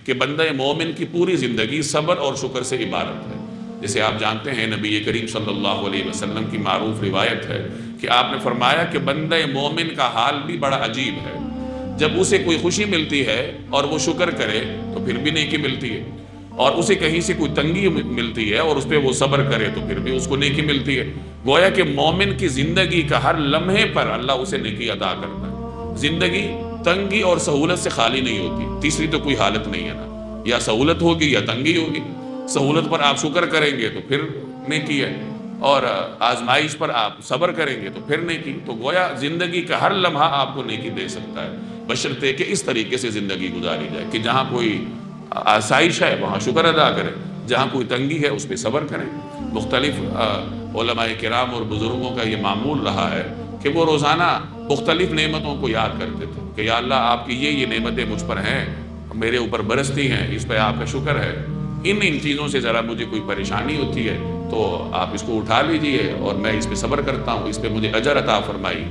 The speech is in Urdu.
کہ بندہ مومن کی پوری زندگی صبر اور شکر سے عبارت ہے۔ جیسے آپ جانتے ہیں نبی کریم صلی اللہ علیہ وسلم کی معروف روایت ہے کہ آپ نے فرمایا کہ بندہ مومن کا حال بھی بڑا عجیب ہے، جب اسے کوئی خوشی ملتی ہے اور وہ شکر کرے تو پھر بھی نیکی ملتی ہے، اور اسے کہیں سے کوئی تنگی ملتی ہے اور اس پہ وہ صبر کرے تو پھر بھی اس کو نیکی ملتی ہے۔ گویا کہ مومن کی زندگی کا ہر لمحے پر اللہ اسے نیکی عطا کرتا ہے۔ زندگی تنگی اور سہولت سے خالی نہیں ہوتی، تیسری تو کوئی حالت نہیں ہے نا، یا سہولت ہوگی یا تنگی ہوگی۔ سہولت پر آپ شکر کریں گے تو پھر نیکی ہے، اور آزمائش پر آپ صبر کریں گے تو پھر نیکی۔ تو گویا زندگی کا ہر لمحہ آپ کو نیکی دے سکتا ہے، بشرطے کہ اس طریقے سے زندگی گزاری جائے کہ جہاں کوئی آسائش ہے وہاں شکر ادا کریں، جہاں کوئی تنگی ہے اس پہ صبر کریں۔ مختلف علماء کرام اور بزرگوں کا یہ معمول رہا ہے کہ وہ روزانہ مختلف نعمتوں کو یاد کرتے تھے کہ یا اللہ آپ کی یہ نعمتیں مجھ پر ہیں، میرے اوپر برستی ہیں، اس پہ آپ کا شکر ہے۔ ان چیزوں سے ذرا مجھے کوئی پریشانی ہوتی ہے تو آپ اس کو اٹھا لیجئے اور میں اس پہ صبر کرتا ہوں، اس پہ مجھے اجر عطا فرمائی۔